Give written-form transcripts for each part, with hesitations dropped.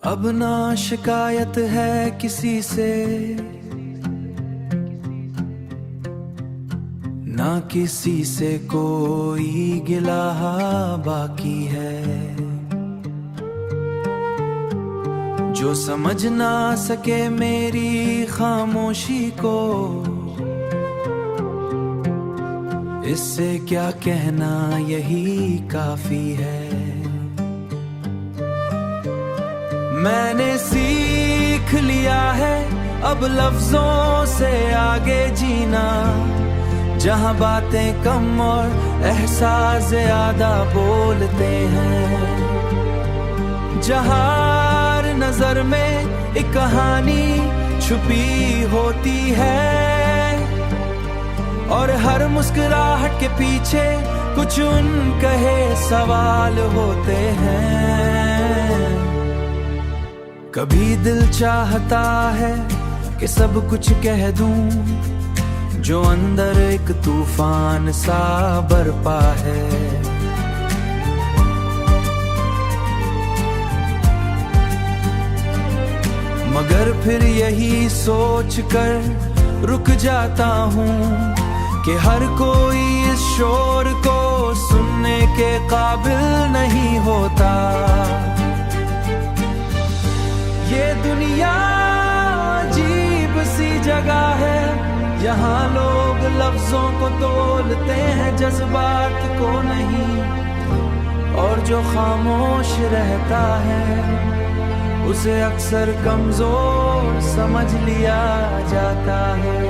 अब ना शिकायत है किसी से, ना किसी से कोई गिला बाकी है। जो समझ ना सके मेरी खामोशी को, इससे क्या कहना यही काफी है। मैंने सीख लिया है अब लफ्जों से आगे जीना, जहां बातें कम और एहसास ज्यादा बोलते हैं। जहां हर नजर में एक कहानी छुपी होती है, और हर मुस्कुराहट के पीछे कुछ उनकहे सवाल होते हैं। कभी दिल चाहता है कि सब कुछ कह दूं, जो अंदर एक तूफान सा बरपा है। मगर फिर यही सोच कर रुक जाता हूँ कि हर कोई इस शोर को सुनने के काबिल नहीं होता। ये दुनिया अजीब सी जगह है, यहाँ लोग लफ्जों को तोलते हैं, जज्बात को नहीं। और जो खामोश रहता है उसे अक्सर कमजोर समझ लिया जाता है।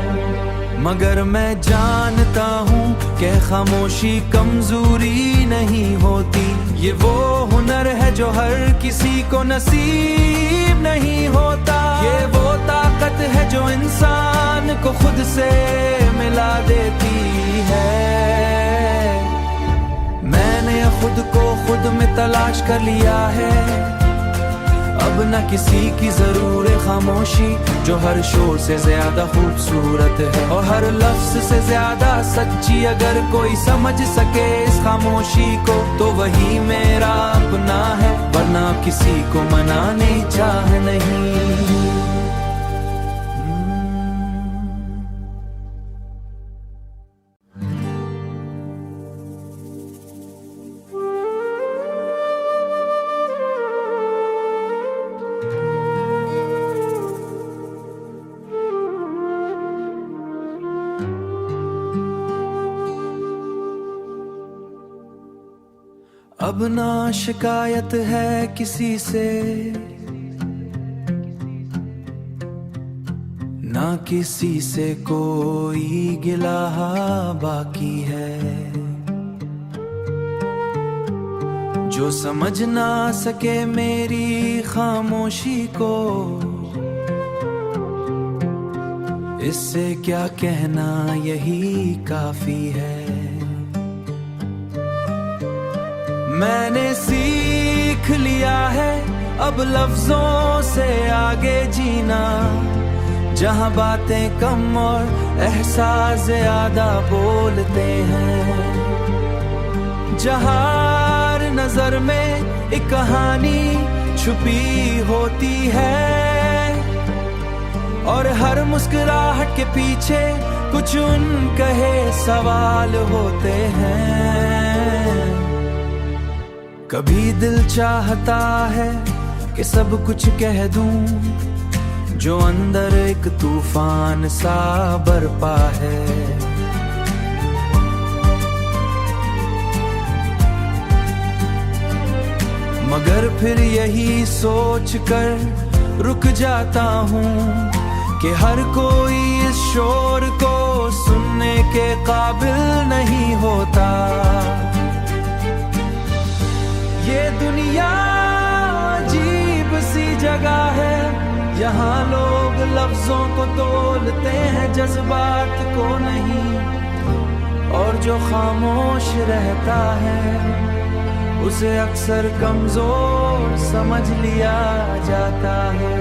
मगर मैं जानता हूँ कि खामोशी कमजोरी नहीं होती, ये वो हुनर है जो हर किसी को नसीब नहीं होता। ये वो ताकत है जो इंसान को खुद से मिला देती है। मैंने खुद को खुद में तलाश कर लिया है, अब न किसी की जरूरत खामोशी, जो हर शोर से ज्यादा खूबसूरत है और हर लफ्ज से ज्यादा सच्ची। अगर कोई समझ सके इस खामोशी को तो वही मेरा अपना है, वरना किसी को मनाने चाह नहीं। अब ना शिकायत है किसी से, ना किसी से कोई गिला बाकी है। जो समझ ना सके मेरी खामोशी को, इससे क्या कहना यही काफी है। मैंने सीख लिया है अब लफ्जों से आगे जीना, जहां बातें कम और एहसास ज्यादा बोलते हैं। जहां हर नजर में एक कहानी छुपी होती है, और हर मुस्कुराहट के पीछे कुछ उनकहे सवाल होते हैं। कभी दिल चाहता है कि सब कुछ कह दूं, जो अंदर एक तूफान सा बरपा है। मगर फिर यही सोच कर रुक जाता हूँ कि हर कोई इस शोर को सुनने के काबिल नहीं होता। ये दुनिया अजीब सी जगह है, यहाँ लोग लफ्जों को तोलते हैं, जज्बात को नहीं। और जो खामोश रहता है उसे अक्सर कमजोर समझ लिया जाता है।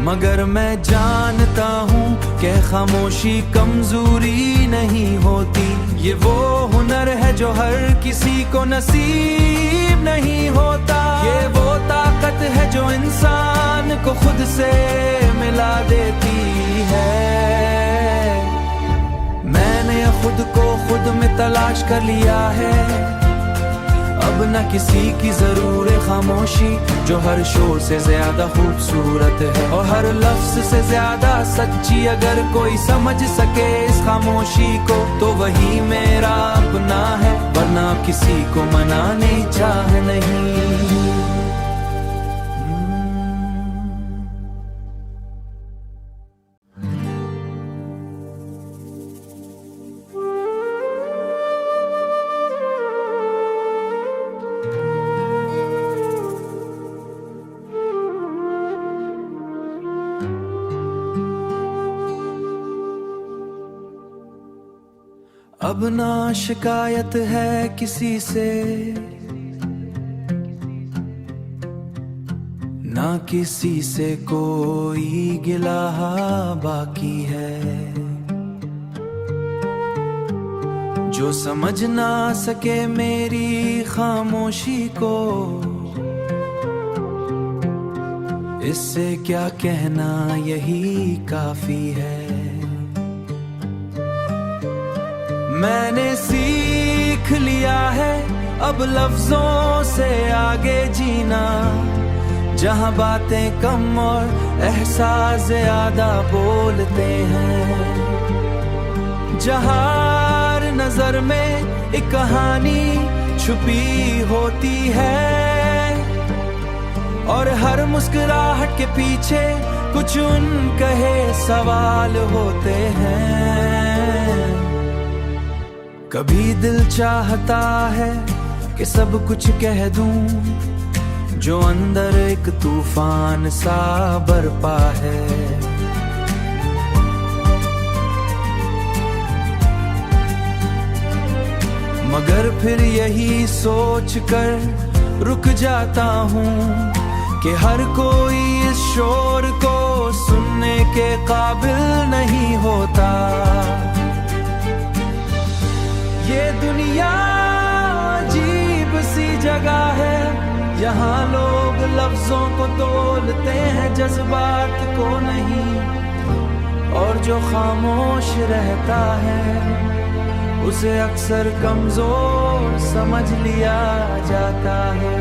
मगर मैं जानता हूँ कि खामोशी कमजोरी नहीं होती, ये वो हुनर है जो हर किसी को नसीब नहीं होता। ये वो ताकत ताकत है जो इंसान को खुद से मिला देती है। मैंने खुद को खुद में तलाश कर लिया है, अब न किसी की जरूरत खामोशी जो हर शोर से ज्यादा खूबसूरत है और हर लफ्ज से ज्यादा सच्ची। अगर कोई समझ सके इस खामोशी को तो वही मेरा अपना है, वरना किसी को मनाने चाह नहीं। अब ना शिकायत है किसी से, ना किसी से कोई गिला बाकी है। जो समझ ना सके मेरी खामोशी को, इससे क्या कहना यही काफी है। मैंने सीख लिया है अब लफ्जों से आगे जीना, जहां बातें कम और एहसास ज्यादा बोलते हैं। जहां हर नजर में एक कहानी छुपी होती है और हर मुस्कुराहट के पीछे कुछ उनकहे सवाल होते हैं। कभी दिल चाहता है कि सब कुछ कह दूं, जो अंदर एक तूफान सा बरपा है। मगर फिर यही सोचकर रुक जाता हूँ कि हर कोई इस शोर को सुनने के काबिल नहीं होता। ये दुनिया अजीब सी जगह है, यहाँ लोग लफ्जों को तोलते हैं जज्बात को नहीं, और जो खामोश रहता है उसे अक्सर कमजोर समझ लिया जाता है।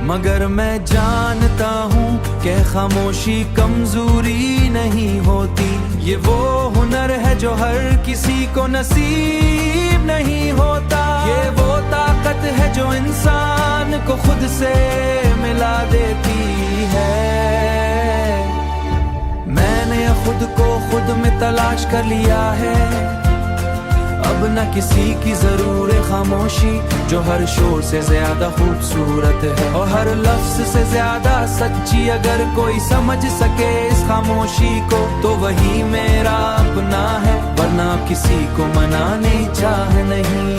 मगर मैं जानता हूँ कि खामोशी कमजोरी नहीं होती, ये वो हुनर है जो हर किसी को नसीब नहीं होता। ये वो ताकत है जो इंसान को खुद से मिला देती है। मैंने खुद को खुद में तलाश कर लिया है, अब न किसी की जरूरत खामोशी जो हर शोर से ज्यादा खूबसूरत है और हर लफ्ज से ज्यादा सच्ची। अगर कोई समझ सके इस खामोशी को तो वही मेरा अपना है, वरना किसी को मनाने चाह नहीं।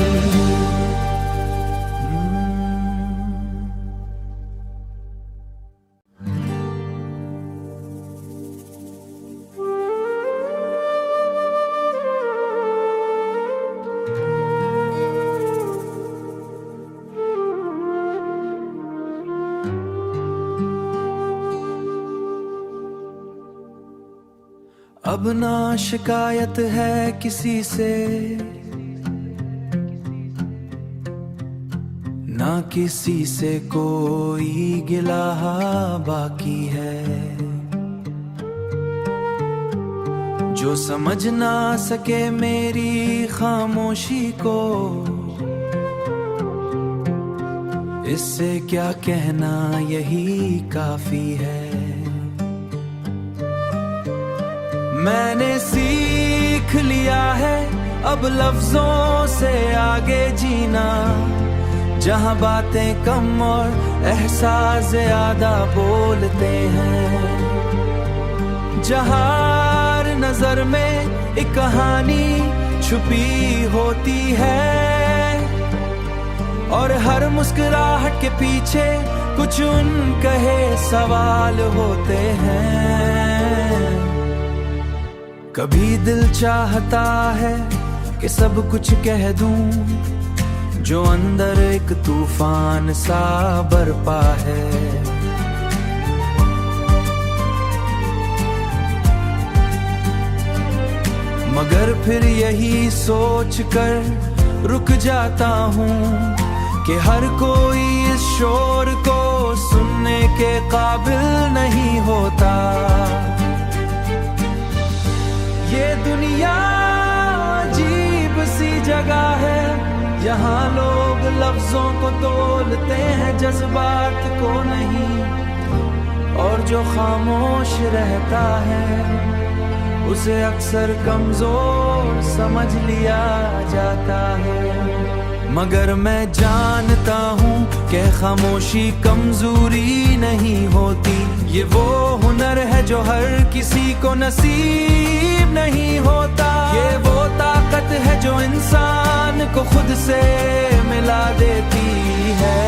अब ना शिकायत है किसी से, ना किसी से कोई गिला बाकी है। जो समझ ना सके मेरी खामोशी को, इससे क्या कहना यही काफी है। मैंने सीख लिया है अब लफ्जों से आगे जीना, जहां बातें कम और एहसास ज्यादा बोलते हैं। जहां हर नजर में एक कहानी छुपी होती है और हर मुस्कुराहट के पीछे कुछ उनकहे सवाल होते हैं। कभी दिल चाहता है कि सब कुछ कह दूं, जो अंदर एक तूफान सा बरपा है। मगर फिर यही सोच कर रुक जाता हूँ कि हर कोई इस शोर को सुनने के काबिल नहीं होता। ये दुनिया अजीब सी जगह है, यहाँ लोग लफ्जों को तोलते हैं, जज्बात को नहीं। और जो खामोश रहता है उसे अक्सर कमजोर समझ लिया जाता है। मगर मैं जानता हूँ कि खामोशी कमजोरी नहीं होती, ये वो हुनर है जो हर किसी को नसीब नहीं होता। ये वो ताकत है जो इंसान को खुद से मिला देती है।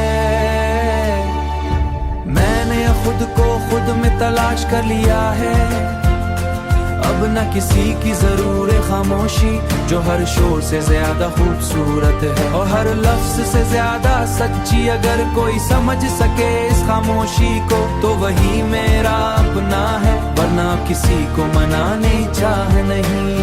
मैंने खुद को खुद में तलाश कर लिया है, अब न किसी की जरूरत खामोशी जो हर शोर से ज्यादा खूबसूरत है और हर लफ्ज से ज्यादा सच्ची। अगर कोई समझ सके इस खामोशी को तो वही मेरा अपना है, वरना किसी को मनाने चाह नहीं।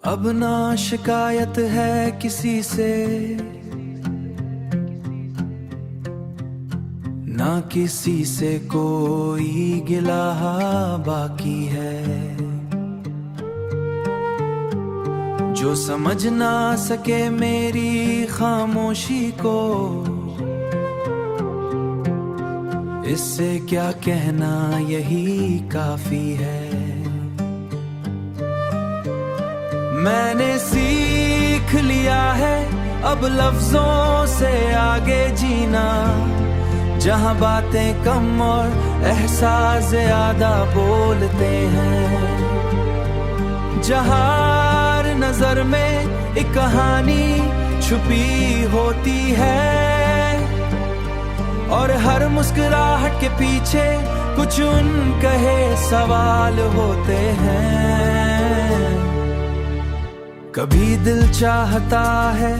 अब ना शिकायत है किसी से, ना किसी से कोई गिला बाकी है। जो समझ ना सके मेरी खामोशी को, इससे क्या कहना यही काफी है। मैंने सीख लिया है अब लफ्जों से आगे जीना, जहां बातें कम और एहसास ज्यादा बोलते हैं। जहां हर नजर में एक कहानी छुपी होती है और हर मुस्कुराहट के पीछे कुछ उनकहे सवाल होते हैं। कभी दिल चाहता है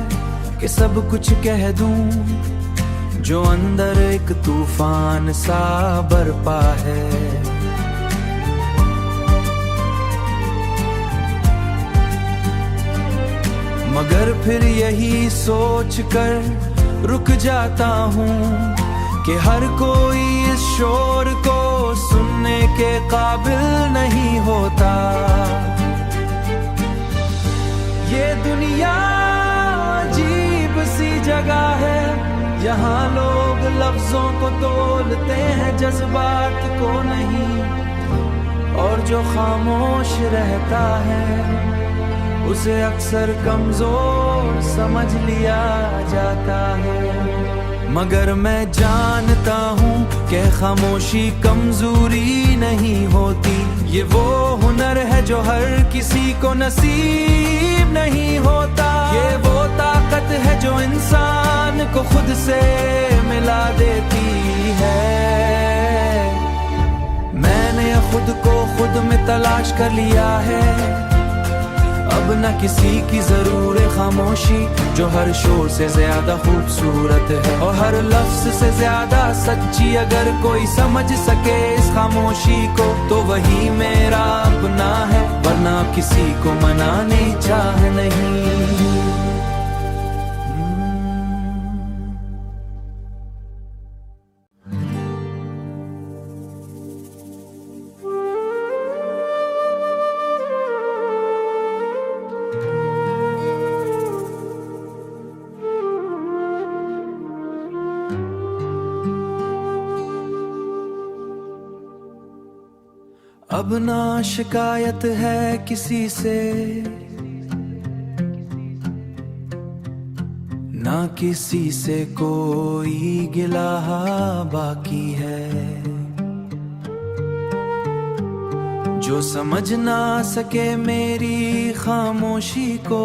कि सब कुछ कह दूं, जो अंदर एक तूफान सा बरपा है। मगर फिर यही सोच कर रुक जाता हूँ कि हर कोई इस शोर को सुनने के काबिल नहीं होता। ये दुनिया अजीब सी जगह है, यहाँ लोग लफ्जों को तोलते हैं, जज्बात को नहीं। और जो खामोश रहता है उसे अक्सर कमजोर समझ लिया जाता है। मगर मैं जानता हूँ कि खामोशी कमजोरी नहीं होती, ये वो हुनर है जो हर किसी को नसीब नहीं होता। ये वो ताकत है जो इंसान को खुद से मिला देती है। मैंने खुद को खुद में तलाश कर लिया है, अब न किसी की जरूरत खामोशी जो हर शोर से ज्यादा खूबसूरत है और हर लफ्ज से ज्यादा सच्ची। अगर कोई समझ सके इस खामोशी को तो वही मेरा अपना है, वरना किसी को मनाने चाह नहीं। अब ना शिकायत है किसी से, ना किसी से कोई गिला बाकी है। जो समझ ना सके मेरी खामोशी को,